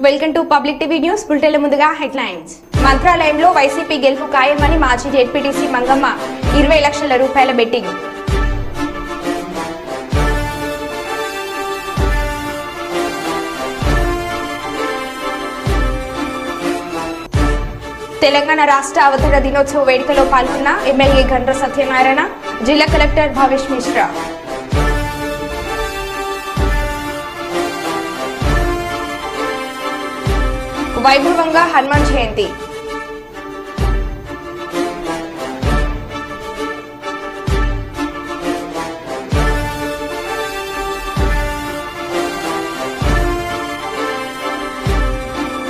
Welcome to public TV news bulletin ముందుగా headlines. మంత్రాలయంలో YCP గెలుపు ఖాయమని మాజీ జెడ్పీటీసీ మంగమ్మ 20 లక్షల రూపాయల బెట్టింగ్. తెలంగాణ రాష్ట్ర అవతరణ దినోత్సవ వేడుకలో పాల్గొన్న ఎమ్మెల్యే గండ్ర సత్యనారాయణ, జిల్లా కలెక్టర్ భావేష్ మిశ్రా. వైభవంగా హనుమాన్ జయంతి.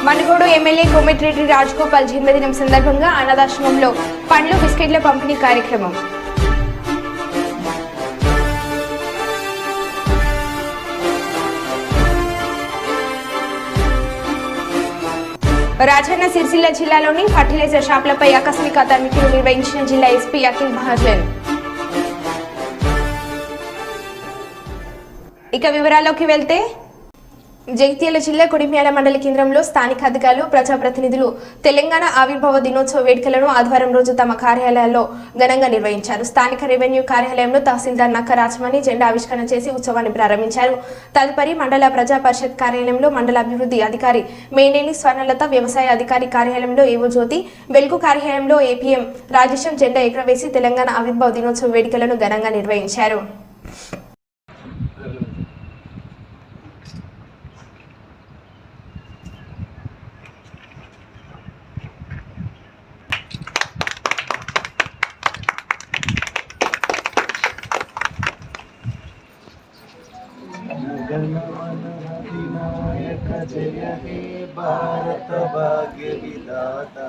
మనుగోడు ఎమ్మెల్యే కోమటిరెడ్డి రాజగోపాల్ జన్మదినం సందర్భంగా అనాథాశ్రమంలో పండ్లు బిస్కెట్ల పంపిణీ కార్యక్రమం. రాజన్న సిరిసిల్ల జిల్లాలోని ఫర్టిలైజర్ షాపులపై ఆకస్మిక తనిఖీలు నిర్వహించిన జిల్లా ఎస్పీ అఖిల్ మహాజన్. ఇక వివరాల్లోకి వెళ్తే, జగిత్యాల జిల్లా కొడిమ్యాల మండల కేంద్రంలో స్థానిక అధికారులు, ప్రజాప్రతినిధులు తెలంగాణ ఆవిర్భావ దినోత్సవ వేడుకలను ఆదివారం రోజు తమ కార్యాలయాల్లో ఘనంగా నిర్వహించారు. స్థానిక రెవెన్యూ కార్యాలయంలో తహసీల్దార్ నక్క రాజమణి జెండా ఆవిష్కరణ చేసి ఉత్సవాన్ని ప్రారంభించారు. తదుపరి మండల ప్రజా పరిషత్ కార్యాలయంలో మండల అభివృద్ధి అధికారి మేనేని స్వర్ణలత, వ్యవసాయ అధికారి కార్యాలయంలో ఏవో జ్యోతి, వెలుగు కార్యాలయంలో ఏపీఎం రాజేశం జెండా ఎగురవేసి తెలంగాణ ఆవిర్భావ దినోత్సవ వేడుకలను ఘనంగా నిర్వహించారు. जय हे भारत भाग्य विधाता,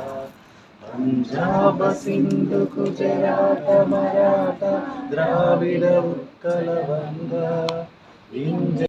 पंजाब सिंधु गुजरात मराठा द्राविड उत्कल गंगा विंध्य.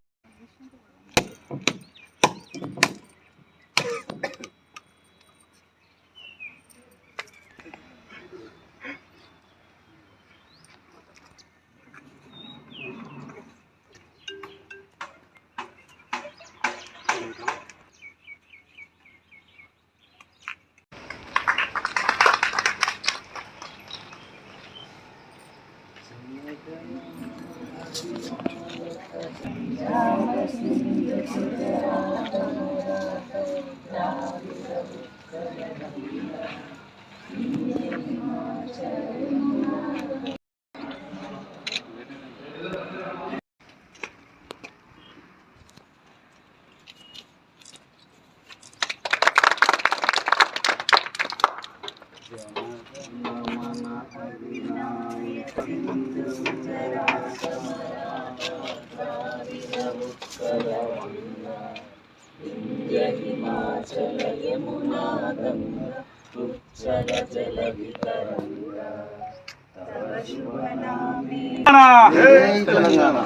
తెలంగాణ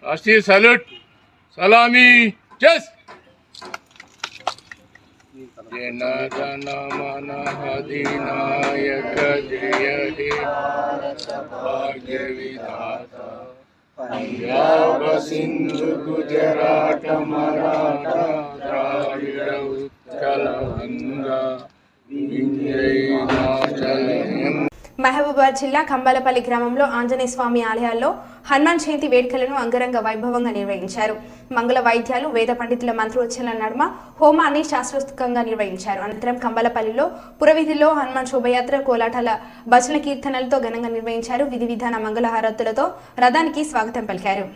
राष्ट्रीय सैल्यूट सलामी जस जन गण मन अधिनायक जय हे भाग्य विधाता, पंजाब सिंधु गुजरात मराठा द्राविड उत्कल गंगा विंध्य हिमाचल. మహబూబాబాద్ జిల్లా కంబాలపల్లి గ్రామంలో ఆంజనేయ స్వామి ఆలయాల్లో హనుమాన్ జయంతి వేడుకలను అంగరంగ వైభవంగా నిర్వహించారు. మంగళ వాయిద్యాలు, వేద పండితుల మంత్రోచ్చరణ నడుమ హోమాన్ని శాస్త్రోక్తంగా నిర్వహించారు. అనంతరం కంబాలపల్లిలో పురవీధిలో హనుమాన్ శోభయాత్ర, కోలాటాల, భజన కీర్తనలతో ఘనంగా నిర్వహించారు. విధి విధాన మంగళహారతులతో రథానికి స్వాగతం పలికారు.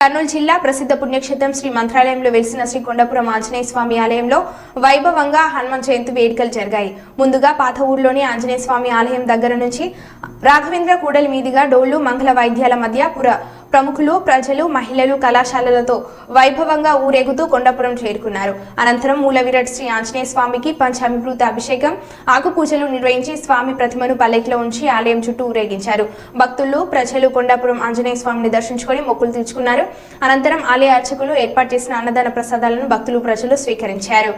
కర్నూలు జిల్లా ప్రసిద్ధ పుణ్యక్షేత్రం శ్రీ మంత్రాలయంలో వెలిసిన శ్రీ కొండాపురం ఆంజనేయ స్వామి ఆలయంలో వైభవంగా హనుమాన్ జయంతి వేడుకలు జరిగాయి. ముందుగా పాత ఊర్లోని ఆంజనేయ స్వామి ఆలయం దగ్గర నుంచి రాఘవేంద్ర కూడలి మీదుగా డోళ్లు మంగళ వాయిద్యాల మధ్య ప్రముఖులు, ప్రజలు, మహిళలు, కళాశాలలతో వైభవంగా ఊరేగుతూ కొండాపురం చేరుకున్నారు. అనంతరం మూలవిరాట్ శ్రీ ఆంజనేయ స్వామికి పంచామృత అభిషేకం, ఆకు పూజలు నిర్వహించి స్వామి ప్రతిమను పల్లకిలో ఉంచి ఆలయం చుట్టూ ఊరేగించారు. భక్తులు, ప్రజలు కొండాపురం ఆంజనేయ స్వామిని దర్శించుకొని మొక్కులు తీర్చుకున్నారు. అనంతరం ఆలయ అర్చకులు ఏర్పాటు చేసిన అన్నదాన ప్రసాదాలను భక్తులు, ప్రజలు స్వీకరించారు.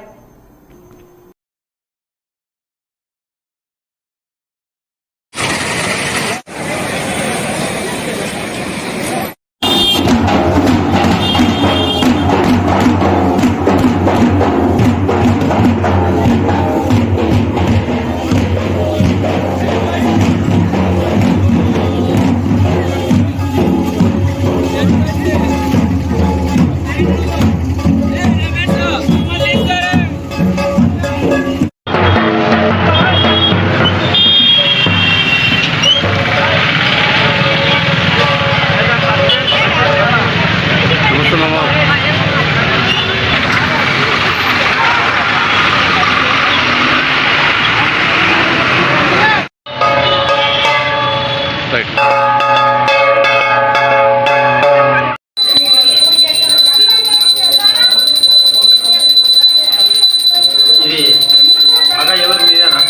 ఇది అక్క ఎవరు మీదేనా?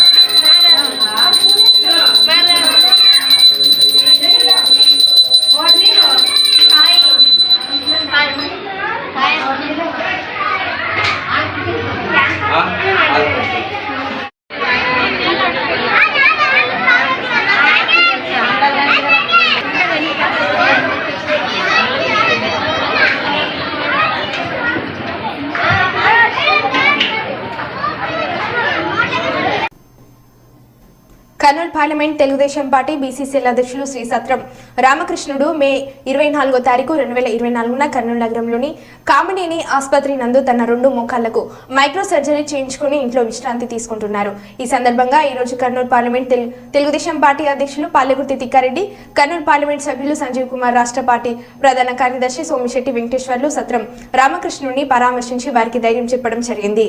Kurnool parliament Telugu Desam party BCCL అధ్యక్షులు శ్రీ సత్రం రామకృష్ణుడు మే 24వ తారీఖు 2024న కర్నూలు నగరంలోని కామినేని ఆసుపత్రి నందు తన 2 మోకాళ్లకు మైక్రో సర్జరీ చేయించుకుని ఇంట్లో విశ్రాంతి తీసుకుంటున్నారు. ఈ సందర్భంగా ఈ రోజు కర్నూలు పార్లమెంట్ తెలుగుదేశం పార్టీ అధ్యక్షులు పాలెగుర్తి తిక్కారెడ్డి, కర్నూలు పార్లమెంట్ సభ్యులు సంజీవ్ కుమార్, రాష్ట్ర పార్టీ ప్రధాన కార్యదర్శి సోమిశెట్టి వెంకటేశ్వర్లు సత్రం రామకృష్ణుడిని పరామర్శించి వారికి ధైర్యం చెప్పడం జరిగింది.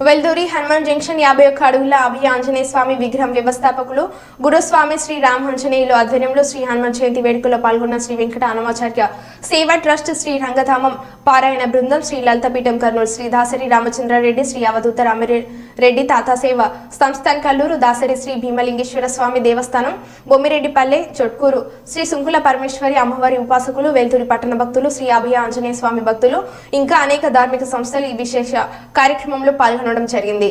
వెల్దూరి హనుమాన్ జంక్షన్ 51 అడుగుల అభయ ఆంజనేయ స్వామి విగ్రహం వ్యవస్థాపకులు గురుస్వామి శ్రీ రామ్ ఆంజనేయులు ఆధ్వర్యంలో శ్రీ హనుమాన్ జయంతి వేడుకల్లో పాల్గొన్న శ్రీ వెంకట హనుమాచార్య సేవా ట్రస్ట్, శ్రీ రంగధామం పారాయణ బృందం, శ్రీ లలితపీఠం కర్నూలు, శ్రీ దాసరి రామచంద్రారెడ్డి, శ్రీ అవధూత రామిరెడ్డి తాతాసేవ సంస్థాన్ కల్లూరు, దాసరి శ్రీ భీమలింగేశ్వర స్వామి దేవస్థానం, బొమ్మిరెడ్డిపల్లె, చొట్కూరు, శ్రీ సుంకుల పరమేశ్వరి అమ్మవారి ఉపాసకులు, వెల్దూరి పట్టణ భక్తులు, శ్రీ అభయ ఆంజనేయ స్వామి భక్తులు, ఇంకా అనేక ధార్మిక సంస్థలు ఈ విశేష కార్యక్రమంలో పాల్గొనడం జరిగింది.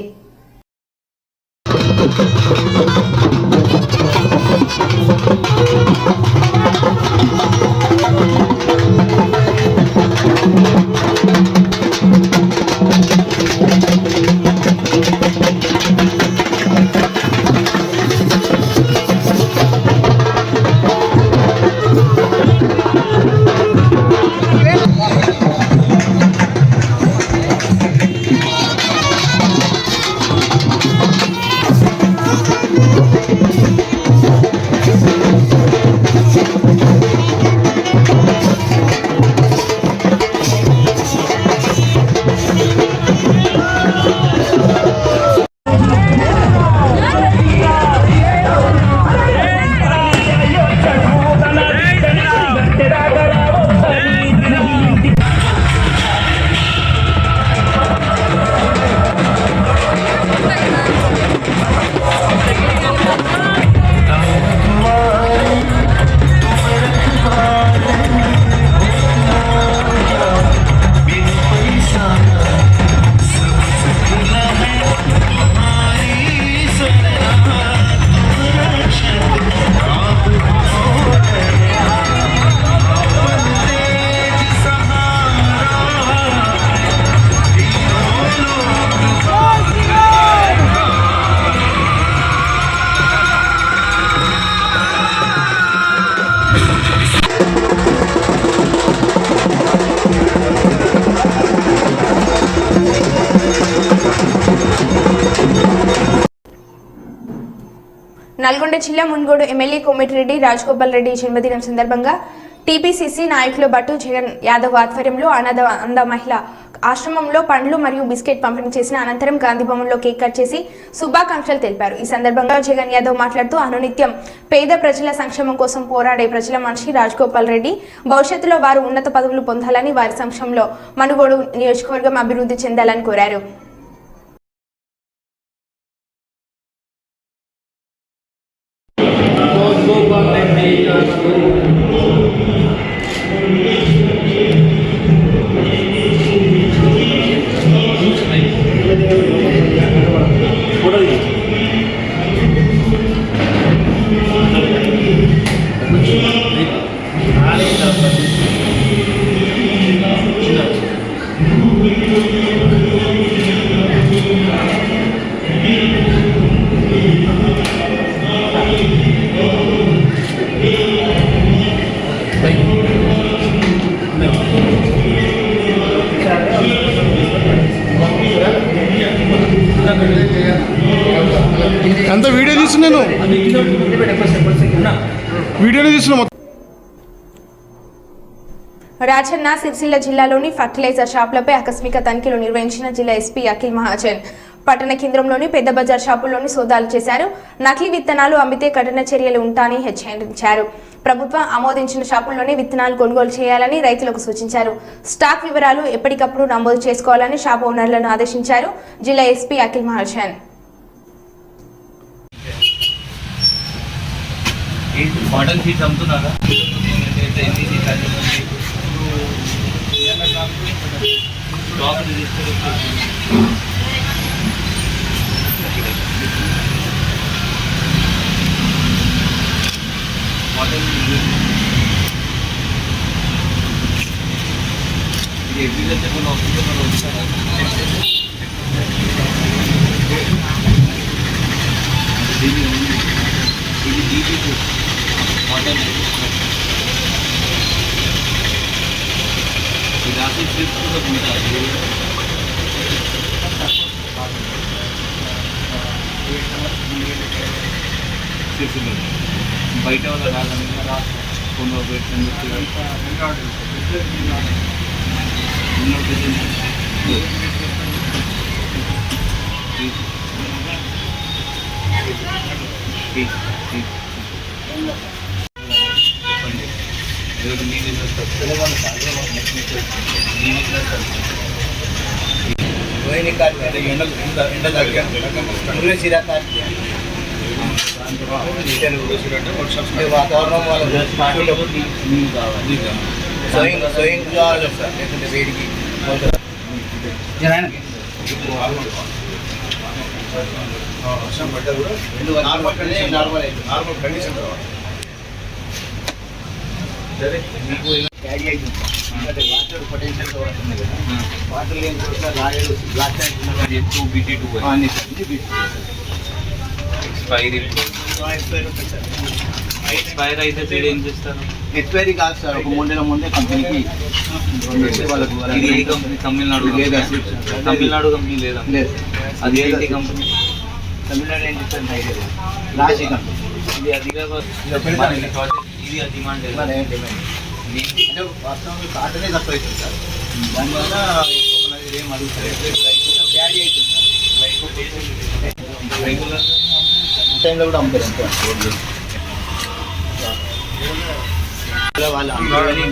నల్గొండ జిల్లా మున్గోడు ఎమ్మెల్యే కోమటిరెడ్డి రాజగోపాల్ రెడ్డి జన్మదినం సందర్భంగా టీపీసీసీ నాయకులు భట్టు జగన్ యాదవ్ ఆధ్వర్యంలో అంద మహిళ ఆశ్రమంలో పండ్లు మరియు బిస్కెట్ పంపిణీ చేసిన అనంతరం గాంధీ భవన్లో కేక్ కట్ చేసి శుభాకాంక్షలు తెలిపారు. ఈ సందర్భంగా జగన్ యాదవ్ మాట్లాడుతూ అనునిత్యం పేద ప్రజల సంక్షేమం కోసం పోరాడే ప్రజల మనిషి రాజగోపాల్ రెడ్డి భవిష్యత్తులో వారు ఉన్నత పదవులు పొందాలని, వారి సంక్షేమంలో మునుగోడు నియోజకవర్గం అభివృద్ధి చెందాలని కోరారు. అంత వీడియో తీస్తున్నాను, వీడియోనే తీస్తున్నా. రాజన్న సిరిసిల్ల జిల్లాలోని ఫర్టిలైజర్ షాపులపై ఆకస్మిక తనిఖీలు నిర్వహించిన జిల్లా ఎస్పీ అఖిల్ మహాజన్ పట్టణ కేంద్రంలోని పెద్ద బజార్ షాపుల్లోని సోదాలు చేశారు. నకిలీ విత్తనాలు అమ్మితే కఠిన చర్యలు ఉంటాయని హెచ్చరించారు. ప్రభుత్వం ఆమోదించిన షాపుల్లోనే విత్తనాలు కొనుగోలు చేయాలని రైతులకు సూచించారు. స్టాక్ వివరాలు ఎప్పటికప్పుడు నమోదు చేసుకోవాలని షాప్ ఓనర్లను ఆదేశించారు జిల్లా SP Akhil Mahajan. Model sheets అమ్ముతున్నారా? స్టాక్ రిజిస్టర్ మోడల్ ఇది ఎగ్జిబిషన్ చెప్పండి వస్తుందో ఇది డీపీ మోడల్ రాసి ట్రిప్ కూడా ఉంటాయి. బయట వాళ్ళ రాగానే కొన్ని వాతావరణం స్వయంగా సార్, లేకుంటే వేడికి వర్షం పడ్డా కూడా నార్మల్ కండిషన్ కావాలి. సరే, మీకు క్యారీ అవుతుంది ఎందుకంటే వాటర్ పొటెన్షియల్ వాడుతుంది కదా, వాటర్ లేని చోట్ల రాయలు బ్లాక్ ట్యాంక్ BT2 అన్ని ఎక్స్పైరీ ఎక్స్పైర్ అయితే మీరు ఏం చేస్తారు? ఎక్స్పైరీ కాదు సార్, ఒక 3 నెలల ముందే కంపెనీకి వాళ్ళకు. ఇది ఏ కంపెనీ? తమిళనాడు లేదా? తమిళనాడు కంపెనీ లేదా? లేదు. అది ఏంటి కంపెనీ? తమిళనాడు ఏం చెప్తాను ఐడియా రాజీ కంపెనీ. ఇది అధికార ఇది డిమాండ్ అంటే వాస్తవంలో కాటనే తక్కువ అవుతుంది సార్, దానివల్ల ఎక్కువ మనది ఏం అడుగుతారు క్యారీ అవుతుంది సార్. రెగ్యులర్ టైంలో కూడా అమ్ముతారు అంతే. వాళ్ళు అమ్ముతారని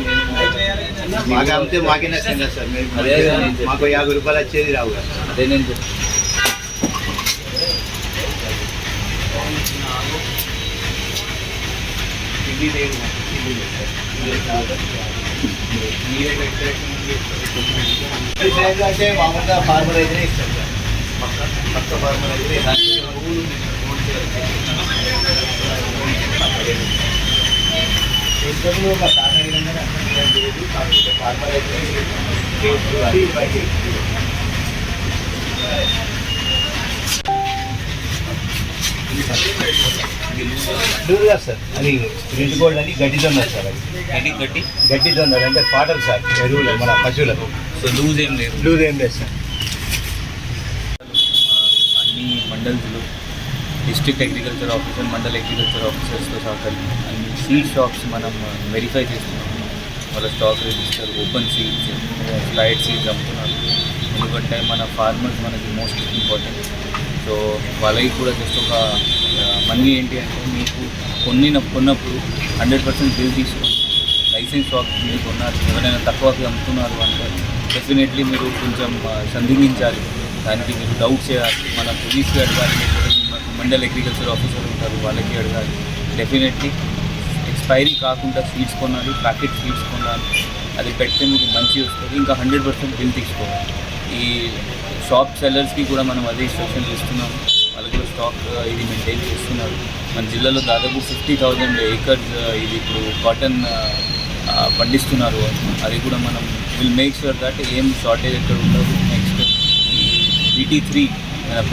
మాకు అమ్మితే మాకే నచ్చింది కదా సార్. అదే మాకు 50 రూపాయలు వచ్చేది రావు కదా. అదే నేను అంటే మామూలుగా ఫార్మర్ అయితేనే ఇస్తాం సార్, పక్క ఫార్మర్ అయితే మా కారణం విధంగానే అర్థం లేదు. కాకపోతే ఫార్మర్ అయితే లూరుగా సార్, అది రెడ్ గోల్డ్ అని గడ్డి దొంగలు సార్. అది గడ్డి దొంగలు అంటే పాటలు సార్, ఎరువులు మన పశువులకు. సో లూజ్ ఏం లేదు? లూజ్ ఏం లేదు సార్. అన్ని మండల్స్లో district agriculture officer, mandal agriculture ఆఫీసర్స్తో సహకరి అన్ని సీడ్ షాప్స్ మనం వెరిఫై చేస్తున్నాము. వాళ్ళ stock register, open seeds, flight seeds అమ్ముతున్నారు. ఎందుకంటే మన ఫార్మర్స్ మనకి మోస్ట్ ఇంపార్టెంట్. సో వాళ్ళకి కూడా జస్ట్ ఒక మనీ ఏంటి అంటే మీకు కొన్నప్పుడు 100% బిల్ తీసుకొని లైసెన్స్ షాప్ మీరు కొన్నారు, ఎవరైనా తక్కువకి అమ్ముతున్నారు అంటే డెఫినెట్లీ మీరు కొంచెం సందిగ్ధించాలి. దానికి మీరు డౌట్ చేయాలి. మన పోలీస్కి అడగాలి, లేకపోతే మండల్ అగ్రికల్చర్ ఆఫీసర్ ఉంటారు వాళ్ళకి అడగాలి. డెఫినెట్లీ ఎక్స్పైరీ కాకుండా సీడ్స్ కొనాలి, ప్యాకెట్ సీడ్స్ కొనాలి. అది పెడితే మీకు మంచి వస్తుంది. ఇంకా 100% బిల్ తీసుకోవాలి. ఈ షాప్ సెల్లర్స్కి కూడా మనం అదే ఇన్స్ట్రక్షన్స్ ఇస్తున్నాము. వాళ్ళకి కూడా స్టాక్ ఇది మెయింటైన్ చేస్తున్నారు. మన జిల్లాలో దాదాపు 50,000 ఏకర్స్ ఇది ఇప్పుడు కాటన్ పండిస్తున్నారు. అది కూడా మనం విల్ మేక్ ష్యూర్ దట్ ఏం షార్టేజ్ ఎక్కడ ఉండదు. నెక్స్ట్ ఈ BT3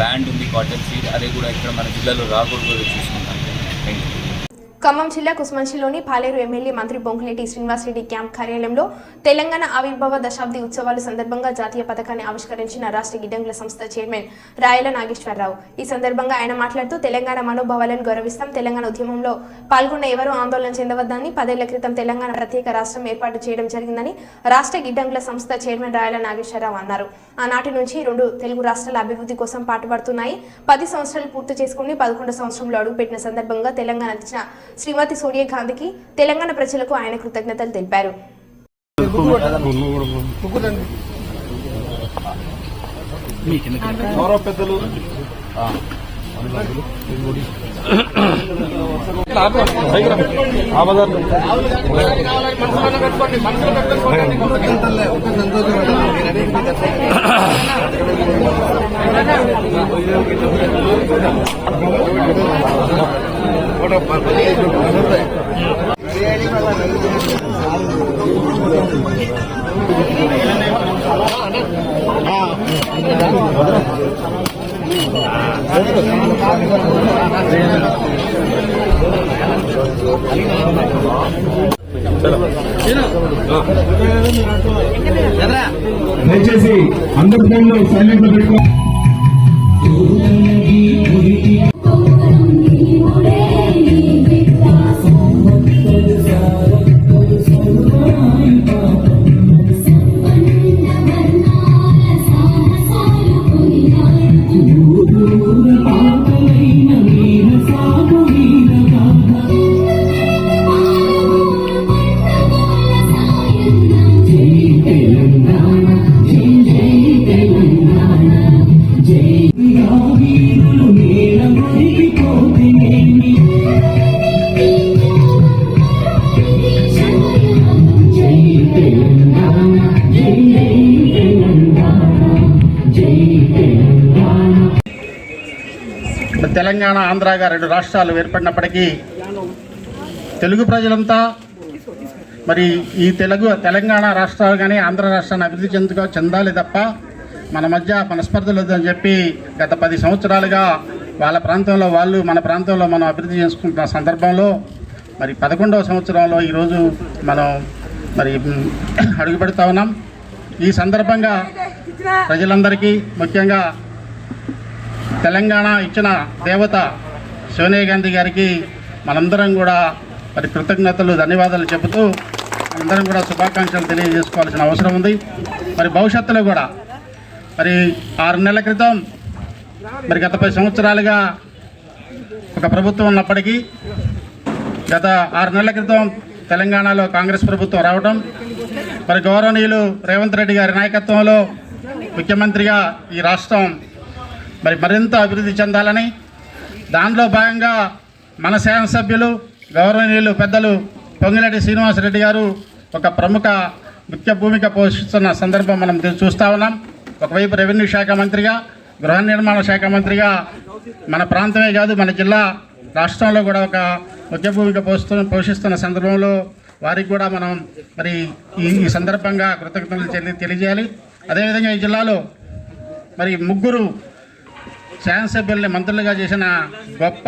బ్యాండ్ ఉంది కాటన్ సీడ్, అది కూడా ఇక్కడ మన జిల్లాలో రాకూడదు చూసుకుంటాం. Thank you. ఖమ్మం జిల్లా కుస్మంచిలోని పాలేరు ఎమ్మెల్యే మంత్రి బొంకులేటి శ్రీనివాసరెడ్డి క్యాంప్ కార్యాలయంలో తెలంగాణ ఆవిర్భావ దశాబ్ది ఉత్సవాల సందర్భంగా జాతీయ పథకాన్ని ఆవిష్కరించిన రాష్ట్ర గిడ్డంగుల సంస్థ చైర్మన్ రాయల నాగేశ్వరరావు. ఈ సందర్భంగా ఆయన మాట్లాడుతూ తెలంగాణ మనోభావాలను గౌరవిస్తాం, తెలంగాణ ఉద్యమంలో పాల్గొన్న ఎవరూ ఆందోళన చెందవద్దని, 10 ఏళ్ల క్రితం తెలంగాణ ప్రత్యేక రాష్ట్రం ఏర్పాటు చేయడం జరిగిందని రాష్ట్ర గిడ్డంగుల సంస్థ చైర్మన్ రాయల నాగేశ్వరరావు అన్నారు. ఆనాటి నుంచి 2 తెలుగు రాష్ట్రాల అభివృద్ధి కోసం పాటుపడుతున్నాయి. 10 సంవత్సరాలు పూర్తి చేసుకుని 11వ సంవత్సరంలో అడుగుపెట్టిన సందర్భంగా తెలంగాణ ఇచ్చిన శ్రీమతి సోనియా గాంధీకి తెలంగాణ ప్రజలకు ఆయన కృతజ్ఞతలు తెలిపారు. దయచేసి అందరి ఫోన్లో సైలెంట్ లో పెట్టుకో. తెలంగాణ ఆంధ్రాగా 2 రాష్ట్రాలు ఏర్పడినప్పటికీ తెలుగు ప్రజలంతా మరి ఈ తెలంగాణ రాష్ట్రాలు కానీ ఆంధ్ర రాష్ట్రాన్ని అభివృద్ధి చెందాలి తప్ప మన మధ్య మనస్పర్ధలు వద్దని చెప్పి గత 10 సంవత్సరాలుగా వాళ్ళ ప్రాంతంలో వాళ్ళు, మన ప్రాంతంలో మనం అభివృద్ధి చేసుకుంటున్న సందర్భంలో మరి 11వ సంవత్సరంలో ఈరోజు మనం మరి అడుగు పెడతా ఉన్నాం. ఈ సందర్భంగా ప్రజలందరికీ, ముఖ్యంగా తెలంగాణ ఇచ్చిన దేవత సోనియా గాంధీ గారికి మనందరం కూడా మరి కృతజ్ఞతలు, ధన్యవాదాలు చెబుతూ మనందరం కూడా శుభాకాంక్షలు తెలియజేసుకోవాల్సిన అవసరం ఉంది. మరి భవిష్యత్తులో కూడా మరి 6 నెలల క్రితం మరి గత 10 సంవత్సరాలుగా ఒక ప్రభుత్వం ఉన్నప్పటికీ గత 6 నెలల క్రితం తెలంగాణలో కాంగ్రెస్ ప్రభుత్వం రావడం, మరి గౌరవనీయులు రేవంత్ రెడ్డి గారి నాయకత్వంలో ముఖ్యమంత్రిగా ఈ రాష్ట్రం మరి మరింత అభివృద్ధి చెందాలని, దానిలో భాగంగా మన శాసనసభ్యులు గౌరవనీయులు పెద్దలు పొంగిరెడ్డి శ్రీనివాసరెడ్డి గారు ఒక ప్రముఖ ముఖ్య భూమిక పోషిస్తున్న సందర్భం మనం చూస్తూ ఉన్నాం. ఒకవైపు రెవెన్యూ శాఖ మంత్రిగా, గృహ నిర్మాణ శాఖ మంత్రిగా మన ప్రాంతమే కాదు మన జిల్లా రాష్ట్రంలో కూడా ఒక ముఖ్య భూమిక పోషిస్తున్న సందర్భంలో వారికి కూడా మనం మరి ఈ సందర్భంగా కృతజ్ఞతలు తెలియజేయాలి. అదేవిధంగా ఈ జిల్లాలో మరి 3 శాసనసభ్యుల్ని మంత్రులుగా చేసిన గొప్ప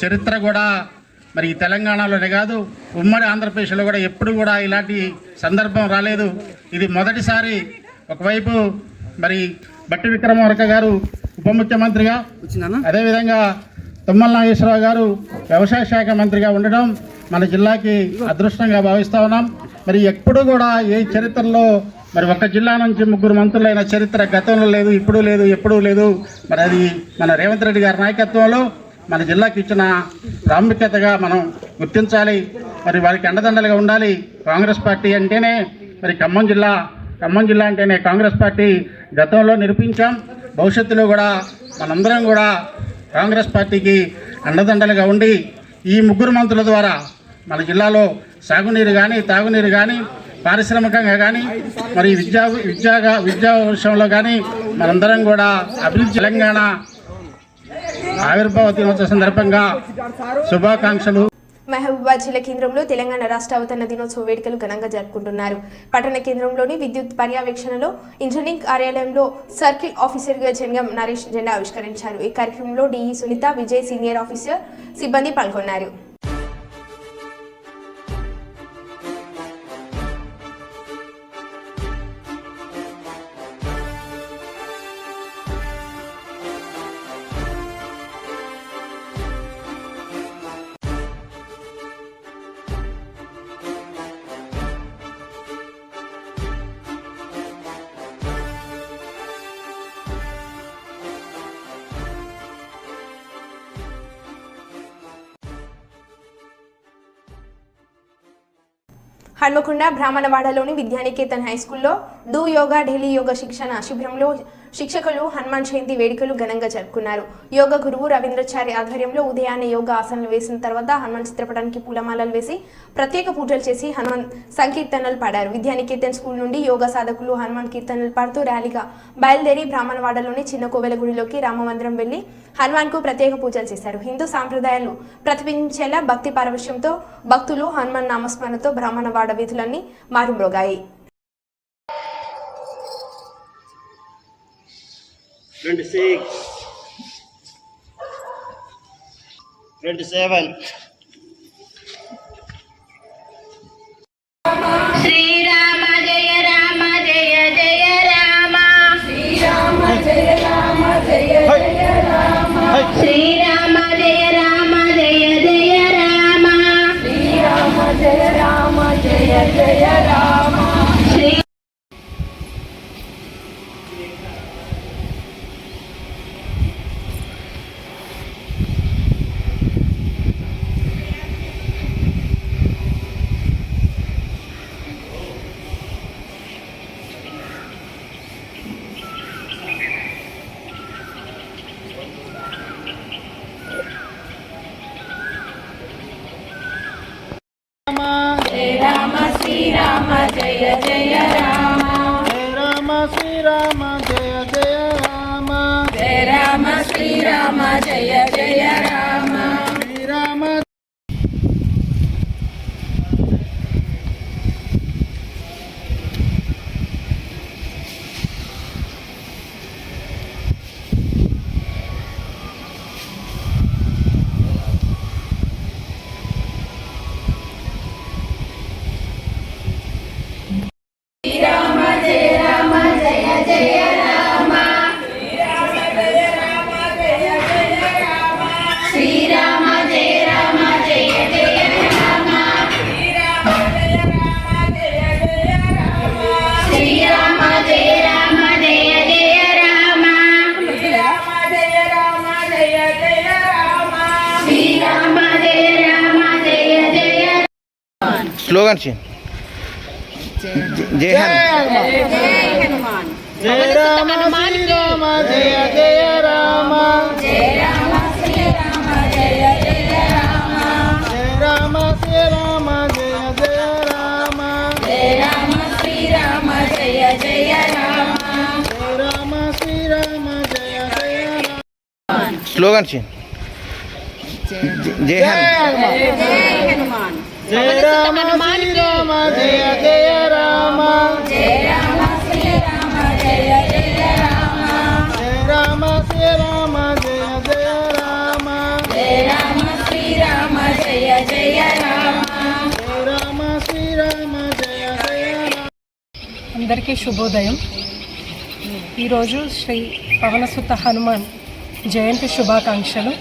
చరిత్ర కూడా మరి తెలంగాణలోనే కాదు ఉమ్మడి ఆంధ్రప్రదేశ్లో కూడా ఎప్పుడు కూడా ఇలాంటి సందర్భం రాలేదు. ఇది మొదటిసారి. ఒకవైపు మరి బట్టి విక్రమార్క గారు ఉప ముఖ్యమంత్రిగా, అదేవిధంగా తుమ్మల నాగేశ్వరరావు గారు వ్యవసాయ శాఖ మంత్రిగా ఉండడం మన జిల్లాకి అదృష్టంగా భావిస్తూ ఉన్నాం. మరి ఎప్పుడు కూడా ఏ చరిత్రలో మరి ఒక జిల్లా నుంచి 3 మంత్రులైన చరిత్ర గతంలో లేదు, ఇప్పుడు లేదు, ఎప్పుడూ లేదు. మరి అది మన రేవంత్ రెడ్డి గారి నాయకత్వంలో మన జిల్లాకి ఇచ్చిన ప్రాముఖ్యతగా మనం గుర్తించాలి. మరి వారికి అండదండలుగా ఉండాలి. కాంగ్రెస్ పార్టీ అంటేనే మరి ఖమ్మం జిల్లా అంటేనే కాంగ్రెస్ పార్టీ గతంలో నిరూపించాం. భవిష్యత్తులో కూడా మనందరం కూడా కాంగ్రెస్ పార్టీకి అండదండలుగా ఉండి ఈ 3 మంత్రుల ద్వారా మన జిల్లాలో సాగునీరు కానీ, తాగునీరు కానీ, పారిశ్రామికంగా కానీ, మరి విద్యా విషయంలో కానీ మనందరం కూడా అభివృద్ధి. తెలంగాణ ఆవిర్భావ దినోత్సవ సందర్భంగా శుభాకాంక్షలు. మహబూబాబాద్ జిల్లా కేంద్రంలో తెలంగాణ రాష్ట్ర అవతరణ దినోత్సవ వేడుకలు ఘనంగా జరుపుకుంటున్నారు. పట్టణ కేంద్రంలోని విద్యుత్ పర్యవేక్షణలో ఇంజనీరింగ్ కార్యాలయంలో సర్కిల్ ఆఫీసర్గా జంగం నరేష్ జెండా ఆవిష్కరించారు. ఈ కార్యక్రమంలో DE Sunitha, Vijay senior officer సిబ్బంది పాల్గొన్నారు. హన్మకొండ బ్రాహ్మణవాడలోని విద్యానికేతన్ హైస్కూల్లో డూ యోగా ఢిల్లీ యోగా శిక్షణ శిబిరంలో శిక్షకులు హనుమాన్ జయంతి వేడుకలు ఘనంగా జరుపుకున్నారు. యోగా గురువు రవీంద్రచారి ఆధ్వర్యంలో ఉదయాన్నే యోగా ఆసనాలు వేసిన తర్వాత హనుమాన్ చిత్రపటానికి పూలమాలలు వేసి ప్రత్యేక పూజలు చేసి హనుమాన్ సంకీర్తనలు పాడారు. విద్యానికేతన్ స్కూల్ నుండి యోగా సాధకులు హనుమాన్ కీర్తనలు పాడుతూ ర్యాలీగా బయలుదేరి బ్రాహ్మణవాడలోని చిన్న కోవెల గుడిలోకి రామమందిరం వెళ్లి హనుమాన్ కు ప్రత్యేక పూజలు చేశారు. హిందూ సాంప్రదాయాలు ప్రతిబింబించేలా భక్తి పారవశ్యంతో భక్తులు హనుమాన్ నామస్మరణతో బ్రాహ్మణవాడ వీధులన్నీ మారుమ్రోగాయి. 26, 27. శ్రీరామ జయ రామ జయ జయ రామ శ్రీరామ జయ రామ జయ జయ రామ శ్రీరామ జయ రామ జయ జయ రామ శ్రీరామ జయ రామ జయ జయ రామ శ్రీరామ జయ జయ రామ జయ రామ శ్రీరామ జయ జయ రామ జయ రామ శ్రీరామ జయ జయ రామ శ్రీరామ स्लोगन चेंज जय हनुमान जय राम श्री राम जय जय राम जय राम श्री राम जय जय राम जय राम श्री राम जय जय राम जय राम श्री राम जय जय राम जय राम श्री राम जय जय राम स्लोगन चेंज जय हनुमान जय राम श्री राम जय जय राम जय राम श्री राम जय जय राम जय राम श्री राम जय जय राम जय राम श्री राम जय जय राम जय राम श्री राम जय जय राम. అందరికీ శుభోదయం. ఈరోజు శ్రీ పవనసుత హనుమాన్ జయంతి శుభాకాంక్షలు.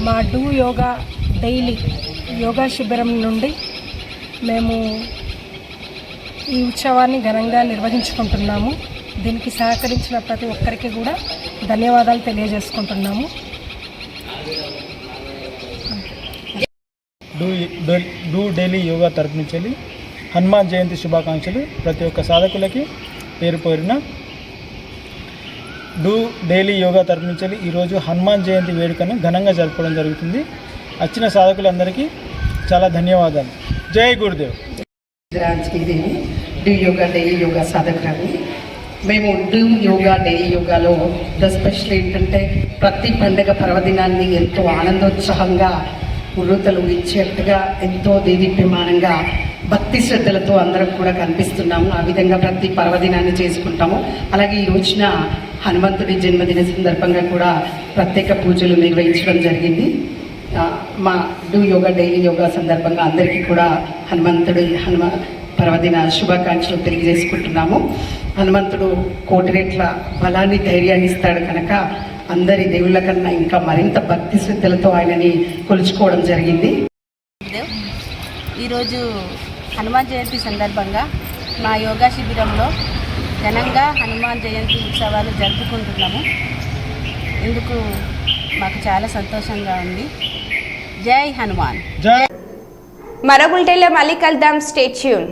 మా డూ యోగా డైలీ యోగా శిబిరం నుండి మేము ఈ ఉత్సవాన్ని ఘనంగా నిర్వహించుకుంటున్నాము. దీనికి సహకరించిన ప్రతి ఒక్కరికి కూడా ధన్యవాదాలు తెలియజేసుకుంటున్నాము. డూ డైలీ యోగా తరపు నుంచి హనుమాన్ జయంతి శుభాకాంక్షలు ప్రతి ఒక్క సాధకులకి పేరు పేరున. డూ డైలీ యోగా తరపు నుంచి ఈరోజు హనుమాన్ జయంతి వేడుకను ఘనంగా జరుపుకోవడం జరుగుతుంది. వచ్చిన సాధకులందరికీ చాలా ధన్యవాదాలు. జై గురుదేవ్. డూ యోగా డైలీ యోగా సాధకురాలు. మేము డూ యోగా డైలీ యోగాలో స్పెషల్ ఏంటంటే ప్రతి పండుగ పర్వదినాన్ని ఎంతో ఆనందోత్సాహంగా ఉర్రూతలు ఇచ్చేట్టుగా ఎంతో దేదీప్యమానంగా భక్తి శ్రద్ధలతో అందరం కూడా కనిపిస్తున్నాము. ఆ విధంగా ప్రతి పర్వదినాన్ని చేసుకుంటాము. అలాగే ఈ రోజున హనుమంతుడి జన్మదిన సందర్భంగా కూడా ప్రత్యేక పూజలు నిర్వహించడం జరిగింది. మా డూ యోగా డైలీ యోగా సందర్భంగా అందరికీ కూడా హనుమ పర్వదిన శుభాకాంక్షలు తెలియజేసుకుంటున్నాము. హనుమంతుడు కోటి రెట్ల బలాన్ని ధైర్యాన్ని ఇస్తాడు కనుక అందరి దేవుళ్ళ కన్నా ఇంకా మరింత భక్తి శ్రద్ధలతో ఆయనని కొలుచుకోవడం జరిగింది. ఈరోజు హనుమాన్ జయంతి సందర్భంగా మా యోగా శిబిరంలో ఘనంగా హనుమాన్ జయంతి ఉత్సవాలు జరుపుకుంటున్నాము. ఇందుకు మాకు చాలా సంతోషంగా ఉంది. జై హనుమాన్. మరో బులెటిన్లో మళ్ళీ కలుద్దాం. Stay tune.